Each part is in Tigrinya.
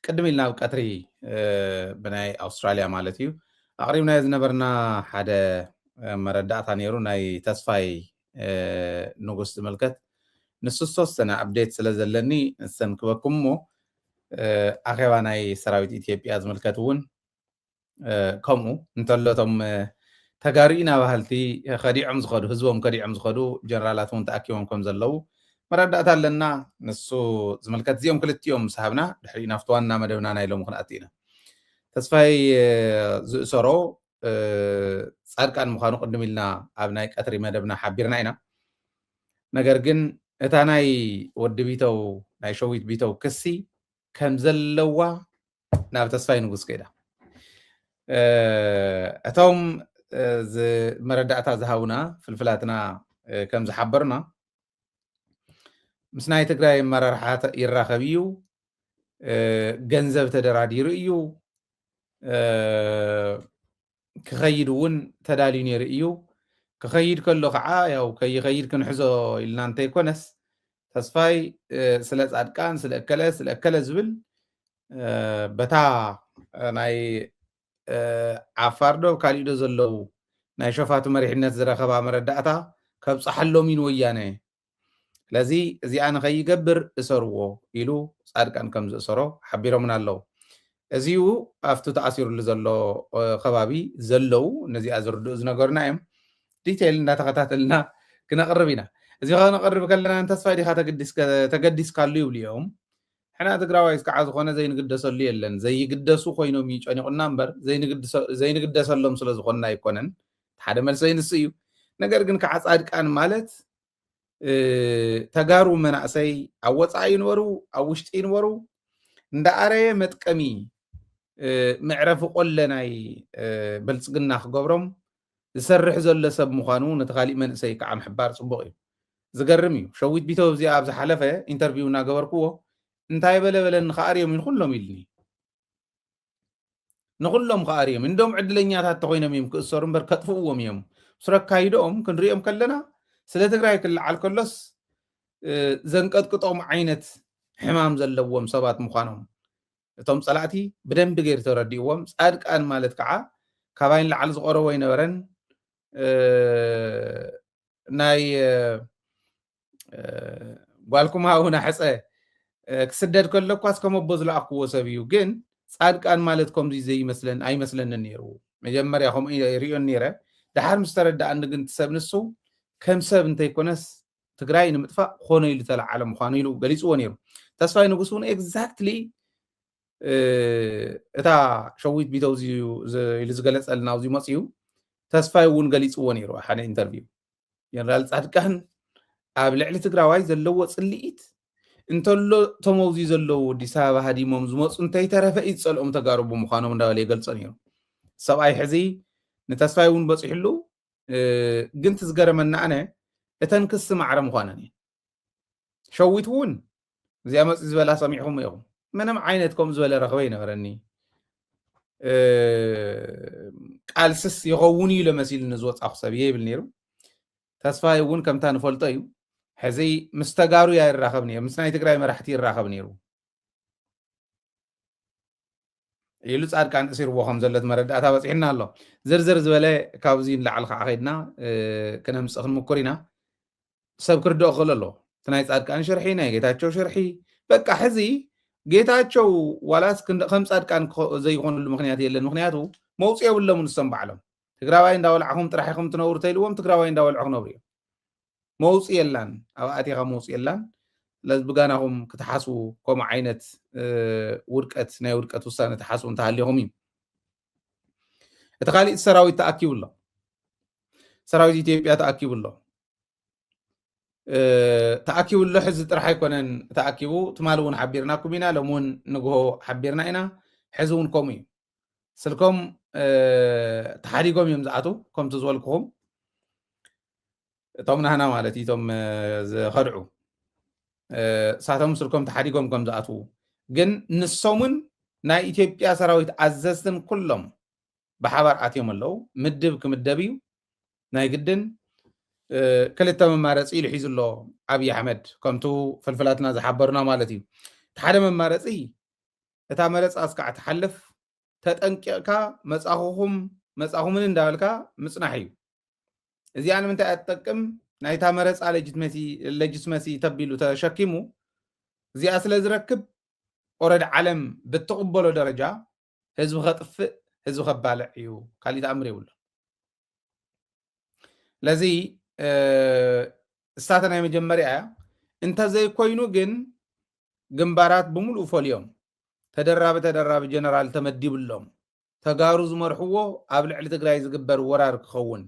ቅድም ኢልና ኣብ ቀትሪ ብናይ ኣውስትራልያ ማለት እዩ ኣቕሪብናዮ ዝነበርና ሓደ መረዳእታ ነይሩ ናይ ተስፋይ ንጉስ ዝምልከት ንሱ ዝተወሰነ ኣብዴት ስለ ዘለኒ ንሰን ክበኩም እሞ ኣኼባ ናይ ሰራዊት ኢትዮጵያ ዝምልከት እውን ከምኡ እንተሎቶም ተጋሪእና ባህልቲ ከዲዖም ዝኸዱ ህዝቦም ከዲዖም ዝኸዱ ጀነራላት እውን ተኣኪቦም ከም ዘለው መረዳእታ ኣለና ንሱ ዝምልከት እዚኦም ክልቲኦም ሰሃብና ድሕሪ ናፍቲ ዋና መደብና ናይ ሎም ክንኣቲ ኢና ተስፋይ ዝእሰሮ ጻድቃን ምዃኑ ቅድም ኢልና ኣብ ናይ ቀትሪ መደብና ሓቢርና ኢና ነገር ግን እታ ናይ ወዲ ቢተው ናይ ሸዊት ቢተው ክሲ ከም ዘለዋ ናብ ተስፋይ ንጉስ ከይዳ እቶም መረዳእታ ዝሃቡና ፍልፍላትና ከም ዝሓበርና ምስ ናይ ትግራይ መራርሓ ይራኸብ እዩ ገንዘብ ተደራዲሩ እዩ ክኸይድ እውን ተዳልዩ ነይሩ እዩ ክኸይድ ከሎ ከዓ ያው ከይኸይድ ክንሕዞ ኢልና እንተይኮነስ ተስፋይ ስለ ጻድቃን ስለ እከለ ዝብል በታ ናይ ዓፋርዶ ካሊዶ ዘለው ናይ ሸፋቱ መሪሕነት ዝረኸባ መረዳእታ ከብፅሓሎም ኢን ወያነ ስለዚ እዚኣ ንኸይገብር እሰርዎ ኢሉ ጻድቃን ከም ዝእሰሮ ሓቢሮምና ኣለው እዚኡ ኣብቲ ተኣሲሩሉ ዘሎ ከባቢ ዘለው ነዚኣ ዝርድኡ ዝነገሩና እዮም ዲቴይል እንዳተኸታተልና ክነቕርብ ኢና እዚ ኸነቕርብ ከለና ተስፋይ ዲኻ ተገዲስካሉ ይብሉ እዮም ሕና ትግራዋይስ ከዓ ዝኾነ ዘይንግደሰሉ የለን ዘይግደሱ ኮይኖም ይጨኒቁና እምበር ዘይንግደሰሎም ስለ ዝኾንና ኣይኮነን ሓደ መልሰይ ንስ እዩ ነገር ግን ከዓ ጻድቃን ማለት ተጋሩ መናእሰይ ኣብ ወፃኢ ይንበሩ ኣብ ውሽጢ ይንበሩ እንዳኣረየ መጥቀሚ ምዕረፊ ቆለ ናይ ብልፅግና ክገብሮም ዝሰርሕ ዘሎ ሰብ ምዃኑ ነቲ ካሊእ መንእሰይ ከዓ ምሕባር ፅቡቅ እዩ ዝገርም እዩ ሸዊት ቢተው እዚኣ ኣብ ዝሓለፈ ኢንተርቪው እናገበርክዎ እንታይ በለበለኒ ከኣርዮም ንኩሎም ኢልኒ ንኩሎም ከኣርዮም እንዶም ዕድለኛታት ተኮይኖም እዮም ክእሰሩ እምበር ከጥፍእዎም እዮም ስረካይዶኦም ክንሪኦም ከለና ስለ ትግራይ ክልዓል ከሎስ ዘንቀጥቅጦም ዓይነት ሕማም ዘለዎም ሰባት ምዃኖም እቶም ጸላእቲ ብደንቢ ገይሩ ተረዲእዎም ጻድቃን ማለት ከዓ ካባይን ላዓል ዝቆረቦ ይነበረን ናይ ጓልኩማ እውን ሕፀ ክስደድ ከሎ እኳ እስከ መቦ ዝለኣኽዎ ሰብ እዩ ግን ጻድቃን ማለት ከምዚ ዘይመስለን ኣይመስለንን ነይሩ መጀመርያ ከምኡ ሪኦን ነይረ ድሓር ምስ ተረዳእኒ ግን ትሰብ ንሱ ከም ሰብ እንተይኮነስ ትግራይ ንምጥፋእ ኮነ ኢሉ ተለዓለ ምዃኑ ኢሉ ገሊፅዎ ነይሩ ተስፋይ ንጉስ እውን ኤግዛክትሊ እታ ሸዊት ቢተው ኢሉ ዝገለፀልና ኣብዚ መፅኡ ተስፋይ እውን ገሊፅዎ ነይሩ ሓደ ኢንተርቪው ጀነራል ጻድቃን ኣብ ልዕሊ ትግራዋይ ዘለዎ ፅልኢት እንተሎ ተመውዚ ዘለው ኣዲስ ኣበባ ሃዲሞም ዝመፁ እንተይተረፈ ይፀልኦም ተጋሩ ብምዃኖም እንዳበለ ይገልፆ ነይሩ ሰብኣይ ሕዚ ንተስፋይ እውን በፂሕሉ ግን ትዝገረመና ኣነ እተን ክስ ማዕረ ምዃነን እየ ሸዊት እውን እዚኣ መፅእ ዝበላ ሰሚዕኹም ኢኹም ምንም ዓይነት ከም ዝበለ ረኽበ ይነበረኒ ቃልስስ ይኸውን እዩ ለመሲል ንዝወፃኹ ሰብ እየ ይብል ነይሩ ተስፋይ እውን ከምታ ንፈልጦ እዩ ሕዚ ምስ ተጋሩ እያ ይራኸብ ነይሩ ምስ ናይ ትግራይ መራሕቲ ይራኸብ ነይሩ ኢሉ ጻድቃን እሲርዎ ከም ዘለት መረዳእታ በፂሕና ኣሎ ዝርዝር ዝበለ ካብዚ ንላዕሊ ከዓ ከይድና ክነምፅእ ክንምኩር ኢና ሰብ ክርድኦ ክእል ኣሎ እቲ ናይ ጻድቃን ሽርሒ ናይ ጌታቸው ሽርሒ በቃ ሕዚ ጌታቸው ዋላስ ከም ጻድቃን ዘይኮንሉ ምክንያት የለን ምክንያቱ መውፅእ የብሎም ንሶም በዕሎም ትግራዋይ እንዳበልዓኹም ጥራሕ ኢኹም ትነብሩ ተይልዎም ትግራዋይ እንዳበልዑ ክነብሩ እዮም መውፅእ የላን ኣብ ኣቲኻ መውፅእ የላን ስለዚ ብጋናኹም ክትሓስቡ ከምኡ ዓይነት ውድቀት ናይ ውድቀት ውሳነ ተሓስቡ እንተሃሊኹም እዩ እቲ ካሊእ ሰራዊት ተኣኪቡ ኣሎ ሰራዊት ኢትዮጵያ ተኣኪቡ ኣሎ ተኣኪቡሎ ሕዚ ጥራሕ ኣይኮነን ተኣኪቡ ትማል እውን ሓቢርናኩም ኢና ሎም እውን ንግሆ ሓቢርና ኢና ሕዚ እውን ከምኡ እዩ ስልኮም ተሓዲጎም እዮም ዝኣቱ ከምቲ ዝበልክኹም እቶም ናህና ማለት እዩ እቶም ዝኸድዑ ሳቶም ስልኮም ተሓዲጎም ከም ዝኣትዉ ግን ንሶምን ናይ ኢትዮጵያ ሰራዊት ኣዘዝትን ኩሎም ብሓባር ኣትዮም ኣለው ምድብ ክምደብ እዩ ናይ ግድን ክልተ መማረፂ ኢሉ ሒዙ ኣሎ ኣብይ ኣሕመድ ከምቱ ፍልፍላትና ዝሓበሩና ማለት እዩ እቲ ሓደ መማረፂ እታ መረፅ ኣስካዕ ትሓልፍ ተጠንቂቕካ መጻኹምን እንዳበልካ ምጽናሕ እዩ እዚኣ ንምንታይ ኣትጠቅም ናይታ መረፃ ለጅትመሲ ተቢሉ ተሸኪሙ እዚኣ ስለ ዝረክብ ኦረድ ዓለም ብትቕበሎ ደረጃ ህዝቢ ከጥፍእ ህዝቢ ከባልዕ እዩ ካሊእ ተኣምር የብሉ ለዚ እስታተ ናይ መጀመርያ እያ እንተዘይኮይኑ ግን ግንባራት ብምሉእ ፈልዮም ተደራቢ ጀነራል ተመዲብሎም ተጋሩ ዝመርሕዎ ኣብ ልዕሊ ትግራይ ዝግበር ወራር ክኸውን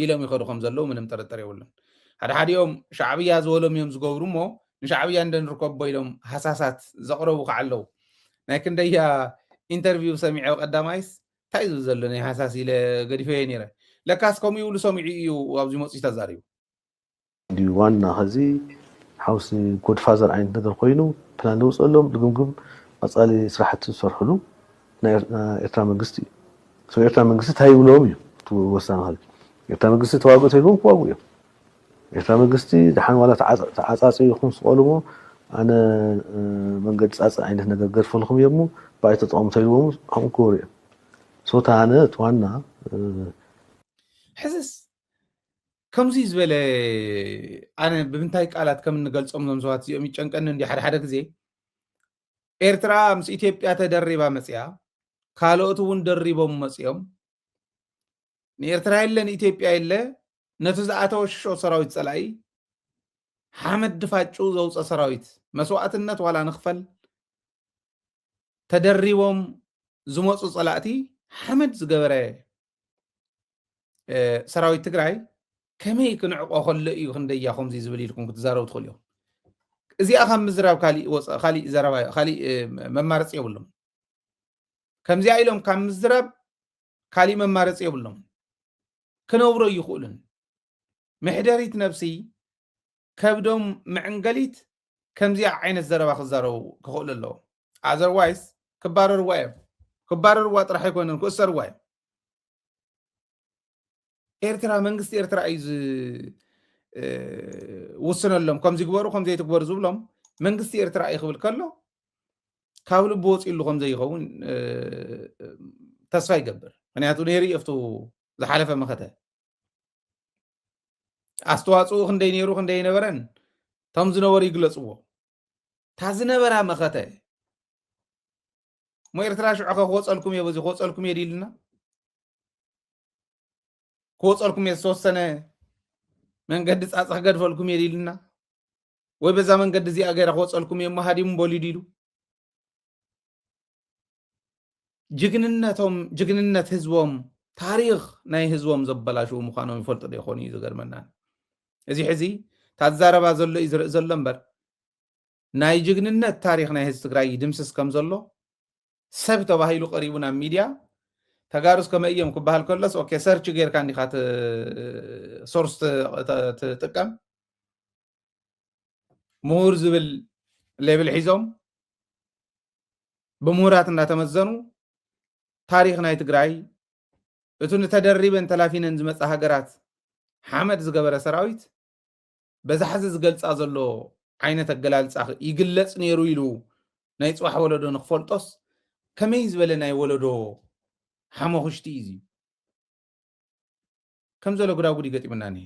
ኢሎም ይኸዱ ከም ዘለዉ ምንም ጥርጥር የብሉን ሓደሓዲኦም ሻዕብያ ዝበሎም እዮም ዝገብሩ እሞ ንሻዕብያ እንደንርከቦ ኢሎም ሃሳሳት ዘቕረቡ ከዓለው ናይ ክንደያ ኢንተርቪው ሰሚዐ ቀዳማይስ እንታይ እዩ ዘሎ ናይ ሃሳስ ኢለ ገዲፈየ ነይረ ለካስ ከምኡ ይብሉ ሰሚዑ እዩ ኣብዚ መፅኡ ተዛሪቡ ዋና ኸዚ ሓውሲ ጎድፋዘር ዓይነት ነገር ኮይኑ ፕላን ዘውፅአሎም ድግምግም ቀፃሊ ስራሕቲ ዝሰርሕሉ ናይ ኤርትራ መንግስቲ እዩ ኤርትራ መንግስቲ እንታይ ይብሎም እዩ ወሳኒ ኸዚ ኤርትራ መንግስቲ ተዋግኦ ተይሎም ክዋግኡ እዮም ኤርትራ መንግስቲ ድሓን ዋላ ተዓፃፂ ይኹን ስቀልሞ ኣነ መንገዲ ፃፅእ ዓይነት ነገር ገድፈልኩም እዮም ባይተ ተጠቐሙ ተይልዎም ከምኡ ክበሩ እዮም ሶታ ኣነ እቲ ዋና ሕዝስ ከምዚ ዝበለ ኣነ ብምንታይ ቃላት ከም እንገልፆም ዞም ሰባት እዚኦም ይጨንቀኒ እንዲ ሓደ ግዜ ኤርትራ ምስ ኢትዮጵያ ተደሪባ መፅያ ካልኦት እውን ደሪቦም መፅኦም ንኤርትራ የለ ንኢትዮጵያ የለ ነቲ ዝኣተወ ሽሾ ሰራዊት ፀላኢ ሓመድ ድፋጩ ዘውፀ ሰራዊት መስዋዕትነት ዋላ ንኽፈል ተደሪቦም ዝመፁ ፀላእቲ ሓመድ ዝገበረ ሰራዊት ትግራይ ከመይ ክንዕቆ ከሎ እዩ ክንደያ ከምዚ ዝብል ኢልኩም ክትዛረቡ ትኽእሉ እዮም እዚኣ ካብ ምዝራብ ካሊእ መማረፂ የብሎም ከምዚኣ ኢሎም ካብ ምዝራብ ካሊእ መማረፂ የብሎም ክነብሮ ይኽእሉን ምሕደሪት ነብሲ ከብዶም ምዕንገሊት ከምዚኣ ዓይነት ዘረባ ክዛረቡ ክኽእሉ ኣለዎ ኣዘርዋይስ ክባረርዋ እዮም ክባረርዋ ጥራሕ ኣይኮነን ክእሰርዋ እዮም ኤርትራ መንግስቲ ኤርትራ እዩ ዝውስነሎም ከምዚ ግበሩ ከምዘይትግበሩ ዝብሎም መንግስቲ ኤርትራ እዩ ክብል ከሎ ካብ ልቢ ወፂሉ ከምዘይኸውን ተስፋ ይገብር ምክንያቱ ነይሩ እፍቱ ዝሓለፈ መኸተ ኣስተዋፅኡ ክንደይ ነይሩ ክንደይ ነበረንቶም ዝነበሩ ይግለፅዎ እታ ዝነበራ መኸተ ሞ ኤርትራ ሽዑ ክወፀልኩም እየ በዚ ክወፀልኩም እየ ዲልና ክወፀልኩም እየ ዝተወሰነ መንገዲ ፃፅሕ ገድፈልኩም እየ ዲልና ወይ በዛ መንገዲ እዚኣ ገይረ ክወፀልኩም እየ መሃዲሙ በሊዱ ኢሉ ጅግንነት ህዝቦም ታሪክ ናይ ህዝቦም ዘበላሽው ምዃኖም ይፈልጡ ዶ ይኾኑ እዩ ዝገርመና እዚ ሕዚ ታዛረባ ዘሎ እዩ ዝርኢ ዘሎ እምበር ናይ ጅግንነት ታሪክ ናይ ህዝቢ ትግራይ ድምስስ ከም ዘሎ ሰብ ተባሂሉ ቀሪቡ ናብ ሚድያ ተጋሩስ ከመይ እዮም ክበሃል ከሎስ ኦኬ ሰርች ጌርካ እንዲኻ ሶርስ ትጥቀም ምሁር ዝብል ሌብል ሒዞም ብምሁራት እንዳተመዘኑ ታሪክ ናይ ትግራይ እቱ ንተደሪበን ተላፊነን ዝመፃ ሃገራት ሓመድ ዝገበረ ሰራዊት በዛ ሕዚ ዝገልፃ ዘሎ ዓይነት ኣገላልፃ ይግለፅ ነይሩ ኢሉ ናይ ፅዋሕ ወለዶ ንክፈልጦስ ከመይ ዝበለ ናይ ወለዶ ሓመኽሽቲ እዩ ከም ዘሎ ጉዳጉድ ይገጢሙና እኒሄ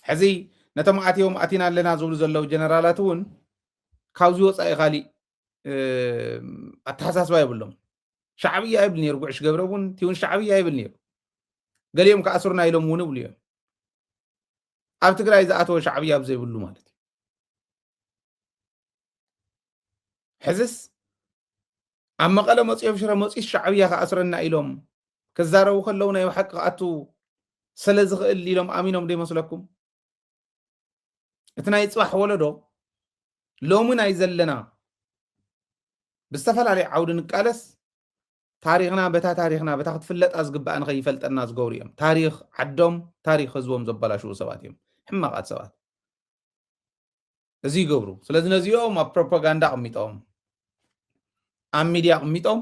ሕዚ ነቶም ኣትዮም ኣቲና ኣለና ዝብሉ ዘለው ጀነራላት እውን ካብዚ ወፃኢ ካሊእ ኣተሓሳስባ የብሎም ሻዕብያ ይብል ነይሩ ጉዕሽ ገብረ እውን እቲውን ሻዕብያ ይብል ነይሩ ገሊኦም ከኣስሩና ኢሎም እውን ይብሉ እዮም ኣብ ትግራይ ዝኣተወ ሻዕብያ ብዘይብሉ ማለት እዩ ሕዝስ ኣብ መቐለ መፅኦም ሽረ መፂስ ሻዕብያ ከኣስረና ኢሎም ክዛረቡ ከለው ናይ ሓቂ ከኣቱ ስለ ዝኽእል ኢሎም ኣሚኖም ዶ ይመስለኩም እቲ ናይ ፅባሕ ወለዶ ሎሚ ናይ ዘለና ብዝተፈላለዩ ዓውዲ ንቃለስ ታሪክና በታ ክትፍለጣ ዝግባእ ንኸይፈልጠና ዝገብሩ እዮም ታሪክ ዓዶም ታሪክ ህዝቦም ዘበላሽው ሰባት እዮም ሕማቃት ሰባት እዚ ይገብሩ ስለዚ ነዚኦም ኣብ ፕሮፓጋንዳ ቅሚጦም ኣብ ሚድያ ቅሚጦም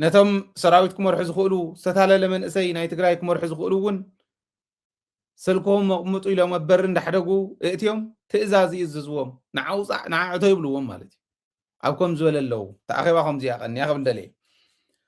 ነቶም ሰራዊት ክመርሑ ዝኽእሉ ዝተታለለ መንእሰይ ናይ ትግራይ ክመርሑ ዝኽእሉ እውን ስልኮም መቕምጡ ኢሎም ኣብ በሪ እንዳሕደጉ እእትዮም ትእዛዝ ይእዝዝዎም ንዓውፃእ ንዓዕቶ ይብልዎም ማለት እዩ ኣብ ከም ዝበለ ኣለዉ ተኣኺባ ከምዚኣ ቀኒያ ክብል ደልየ